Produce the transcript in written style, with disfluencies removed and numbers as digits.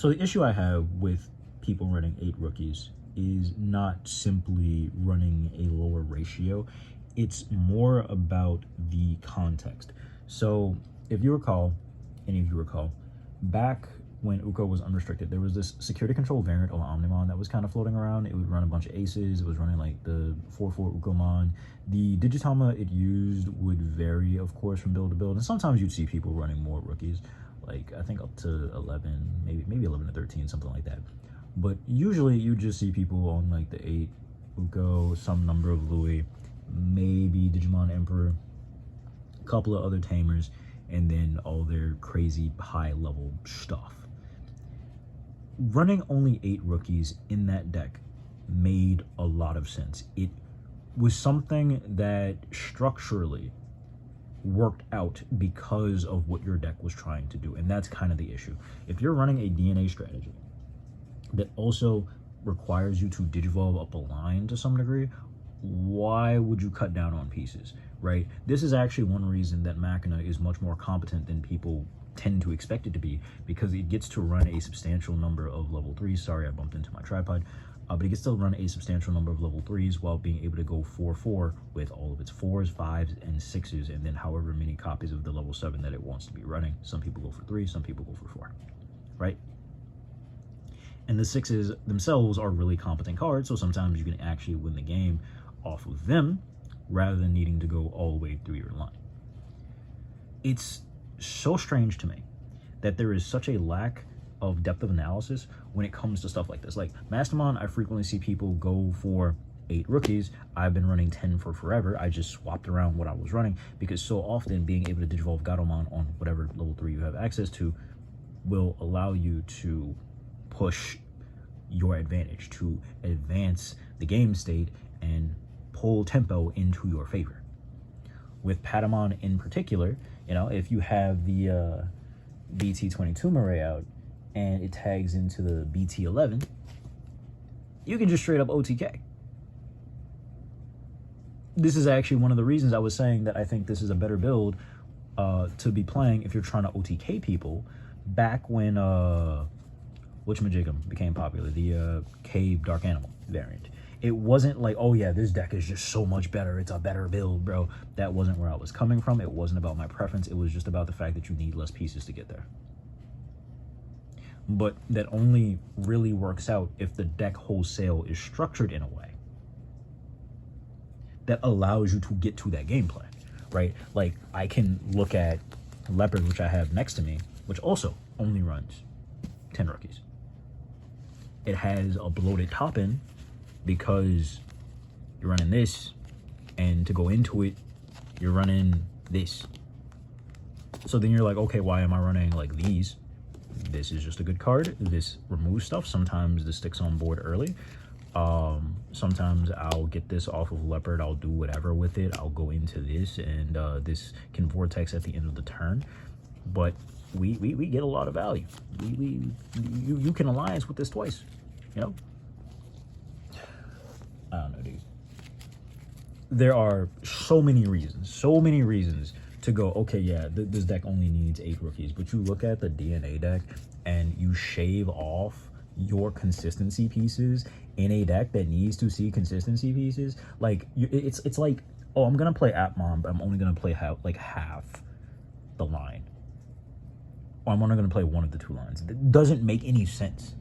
So the issue I have with people running 8 rookies is not simply running a lower ratio. It's more about the context. So if you recall, any of you recall, back when Uko was unrestricted, there was this security control variant of Omnimon that was kind of floating around. It would run a bunch of aces. It was running like the 4/4 Ukomon. The Digitama it used would vary, of course, from build to build. And sometimes you'd see people running more rookies, like I think up to 11, maybe 11 to 13, something like that. But usually you just see people on like the 8 Uko, some number of Louis, maybe Digimon Emperor, a couple of other tamers, and then all their crazy high level stuff. Running only 8 rookies in that deck made a lot of sense. It was something that structurally worked out because of what your deck was trying to do, and that's kind of the issue. If you're running a DNA strategy that also requires you to digivolve up a line to some degree, why would you cut down on pieces, right? This is actually one reason that Machina is much more competent than people tend to expect it to be, because it gets to run a substantial number of level 3s. Sorry, I bumped into my tripod. But it gets to run a substantial number of level 3s while being able to go 4/4 with all of its 4s, 5s, and 6s, and then however many copies of the level 7 that it wants to be running. Some people go for 3, some people go for 4, right? And the 6s themselves are really competent cards, so sometimes you can actually win the game off of them rather than needing to go all the way through your line. It's so strange to me that there is such a lack of depth of analysis when it comes to stuff like this. Like Mastermon, I frequently see people go for 8 rookies. I've been running 10 for forever. I just swapped around what I was running because so often being able to digivolve Gatomon on whatever level 3 you have access to will allow you to push your advantage, to advance the game state and pull tempo into your favor. With Patamon in particular, you know, if you have the BT22 Murray out and it tags into the BT11, you can just straight up OTK. This is actually one of the reasons I was saying that I think this is a better build to be playing if you're trying to OTK people back when whatchamajigam became popular, the Cave Dark Animal variant. It wasn't like, oh yeah, this deck is just so much better, it's a better build, bro. That wasn't where I was coming from. It wasn't about my preference. It was just about the fact that you need less pieces to get there. But that only really works out if the deck wholesale is structured in a way that allows you to get to that gameplay, right? Like, I can look at Leopard, which I have next to me, which also only runs 10 rookies. It has a bloated top end because you're running this, and to go into it, you're running this. So then you're like, okay, why am I running like these? This is just a good card. This removes stuff. Sometimes this sticks on board early. Sometimes I'll get this off of Leopard. I'll do whatever with it. I'll go into this, and this can vortex at the end of the turn. But we get a lot of value. You can alliance with this twice, you know? I don't know, dude. There are so many reasons to go, okay, yeah, this deck only needs 8 rookies. But you look at the DNA deck and you shave off your consistency pieces in a deck that needs to see consistency pieces. Like, it's like, oh, I'm going to play Atmon, but I'm only going to play half the line. Or I'm only going to play one of the 2 lines. It doesn't make any sense.